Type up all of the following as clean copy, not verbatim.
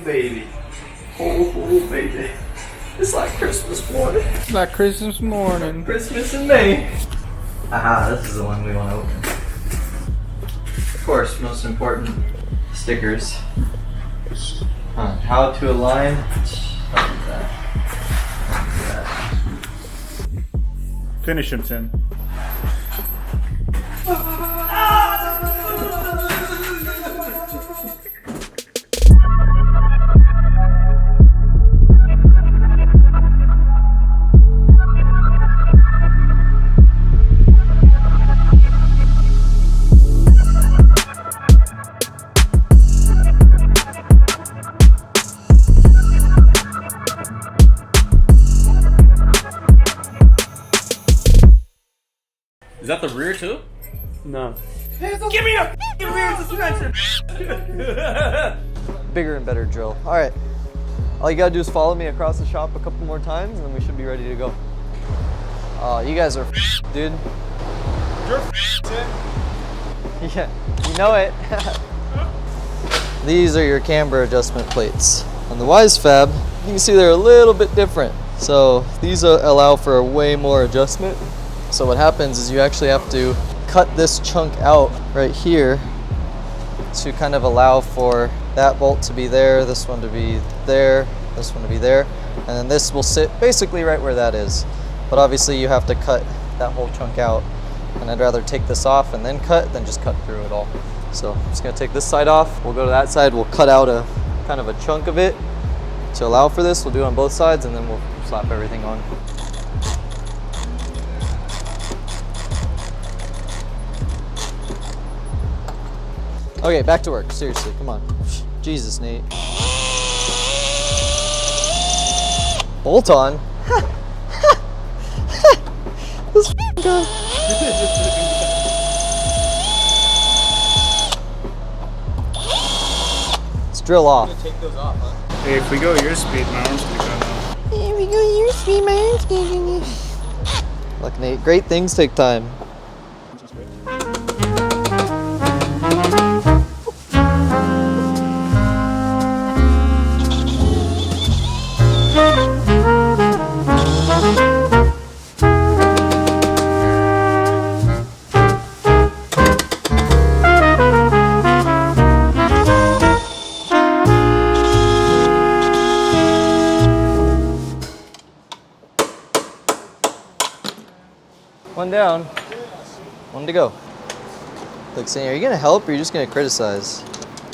baby. Oh, baby. It's like Christmas morning. It's like Christmas morning. Christmas in May. Aha, this is the one we want to open. Of course, most important, stickers. How to align. Finish him, Tim. Is that the rear too? No. Give me a rear suspension! Bigger and better drill. All right. All you gotta do is follow me across the shop a couple more times and then we should be ready to go. Oh, you guys are dude. You're Tim. Yeah, you know it. These are your camber adjustment plates. On the Wisefab, you can see they're a little bit different. So these allow for a way more adjustment. So what happens is you actually have to cut this chunk out right here to kind of allow for that bolt to be there, this one to be there, this one to be there, and then this will sit basically right where that is. But obviously you have to cut that whole chunk out, and I'd rather take this off and then cut than just cut through it all. So I'm just gonna take this side off, we'll go to that side, we'll cut out a kind of a chunk of it to allow for this. We'll do it on both sides and then we'll slap everything on. Okay, back to work. Seriously, come on. Jesus, Nate. Bolt on? This guy. Let's drill off. Take those off, huh? Hey, if we go your speed, my arm's gonna go now. If we go your speed, my arm's gonna go. Look, Nate, great things take time. One down, one to go. Look, Sandy, are you gonna help or are you just gonna criticize?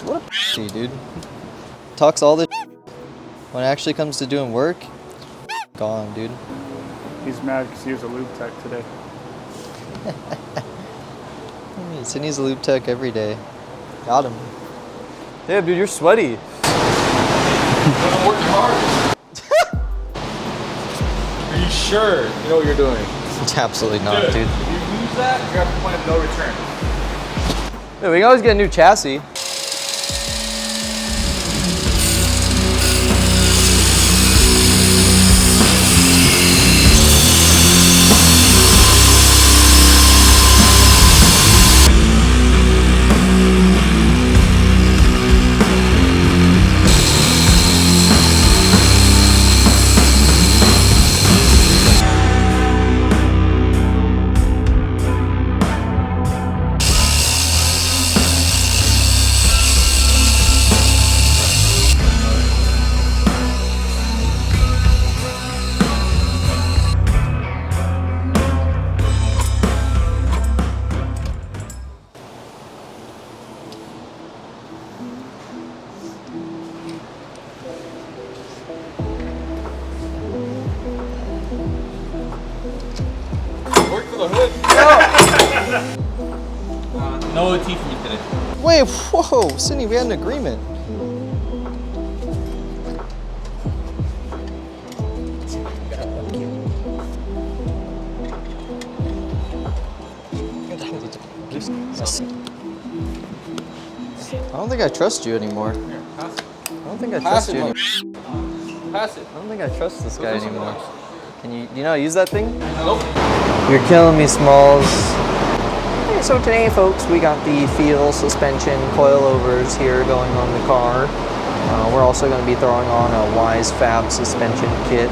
What a pussy, dude. Talks all this when it actually comes to doing work, gone, dude. He's mad because he was a lube tech today. Sydney's a lube tech every day. Got him. Damn, dude, you're sweaty. I'm working hard. Are you sure you know what you're doing? Absolutely not, dude. If you lose that, you're at the point of no return. Yeah, we can always get a new chassis. No OT for me today. Wait, whoa, Sydney, we had an agreement. I don't think I trust you anymore. Here, pass it. I don't think I trust you anymore. Pass it. I don't think I trust this guy anymore. Can you, do you know how to use that thing? Nope. You're killing me, Smalls. Okay, so today, folks, we got the Feal Suspension coilovers here going on the car. We're also going to be throwing on a Wisefab suspension kit,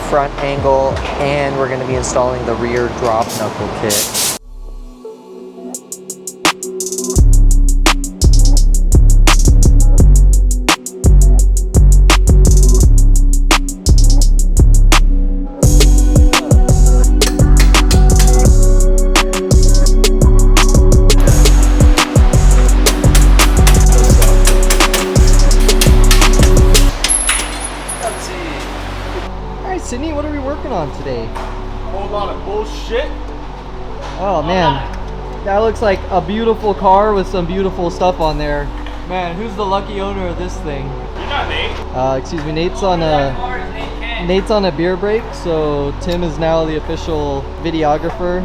front angle, and we're going to be installing the rear drop knuckle kit. Sydney, what are we working on today? Whole lot of bullshit. Oh man, that looks like a beautiful car with some beautiful stuff on there. Man, who's the lucky owner of this thing? You're not Nate. Excuse me, Nate's on a beer break, so Tim is now the official videographer.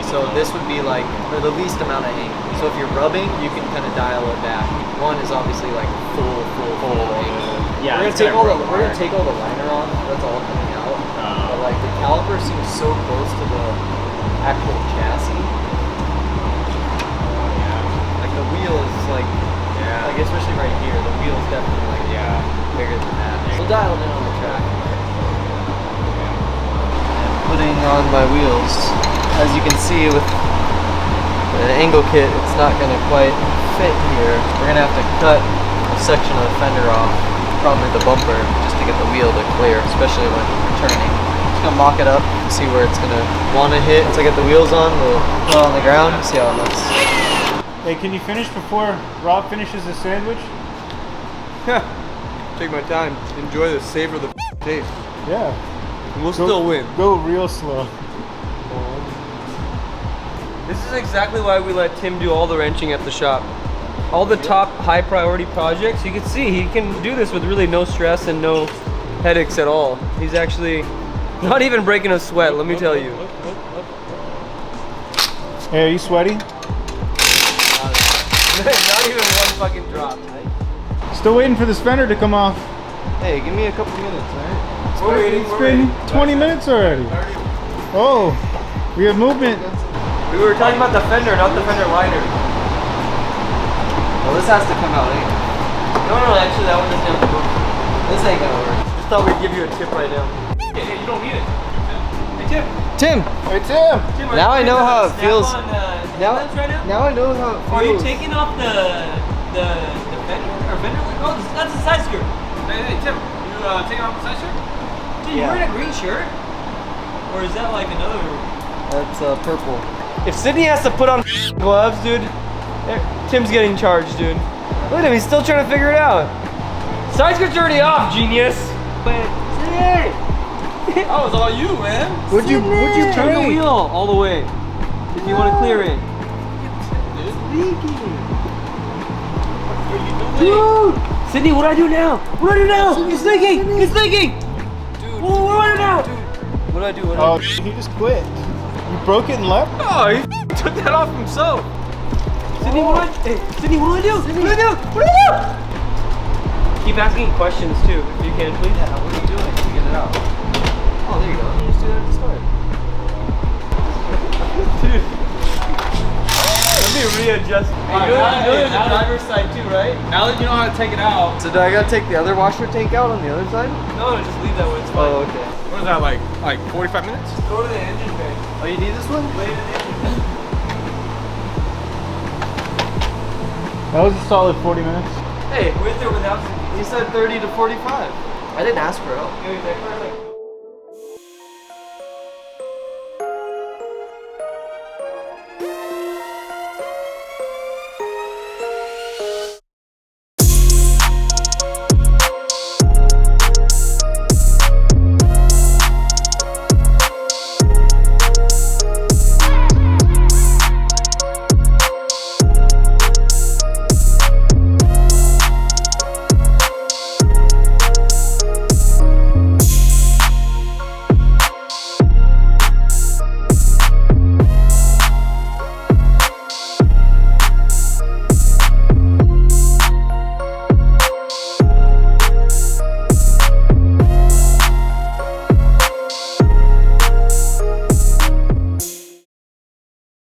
So this would be like for the least amount of angle. So if you're rubbing, you can kind of dial it back. One is obviously like full angle. Yeah, we're gonna take all the liner off. That's all coming out. But like the caliper seems so close to the actual chassis. Like the wheel is like especially right here, the wheel is definitely like bigger than that. We'll dial it in on the track. Putting on my wheels. As you can see with the angle kit, it's not going to quite fit here. We're going to have to cut a section of the fender off, probably the bumper, just to get the wheel to clear, especially when we're turning. Just going to mock it up and see where it's going to want to hit. Once I get the wheels on, we'll put it on the ground and see how it looks. Hey, can you finish before Rob finishes the sandwich? Take my time. Enjoy the savor the taste. Yeah. And we'll still win. Go real slow. This is exactly why we let Tim do all the wrenching at the shop. All the top high priority projects, you can see he can do this with really no stress and no headaches at all. He's actually not even breaking a sweat, let me tell you. Hey, are you sweaty? Not even one fucking drop. Still waiting for this fender to come off. Hey, give me a couple minutes, alright? We're waiting. It's been 20 minutes already. Oh, we have movement. We were talking about the fender, not the fender liner. Well, this has to come out anyway. No, actually that one doesn't have to go. This ain't gonna work. Just thought we'd give you a tip right now. Hey, you don't need it. Hey, Tim. Tim! Hey, Tim! Now I know how it feels. Now I know how it feels. Are you taking off the fender or fender? Oh, that's a side skirt. Hey, Tim, you taking off the side shirt? Dude, you're wearing a green shirt? Or is that like another? That's purple. If Sydney has to put on gloves, dude, Tim's getting charged, dude. Look at him, he's still trying to figure it out. Side skirt's already off, genius. But Sydney! That was all you, man. Would you turn the wheel all the way if you want to clear it? Dude! Sydney, what do I do now? What do I do now? It's leaking! It's leaking! Dude, What do I do now? What do I do? Oh, he just quit. You broke it and left? Oh, he took that off himself. Sydney, what do I do? What do I do? What do I do? Keep asking questions too, if you can, please. Yeah, what are you doing to get it out? Oh, there you go. You just do that at the start. Dude. Let me readjust. Alright, You know now- there's now a that- driver's side too, right? Now that you know how to take it out, So do I gotta take the other washer tank out on the other side? No, just leave that way, it's fine. Oh, okay. what is that, like 45 minutes? Go to the engine bay. Oh, you need this one? Lay it in the engine bay. That was a solid 40 minutes. Hey, with or without Sydney? He said 30 to 45. I didn't ask for help. Give me that first, like,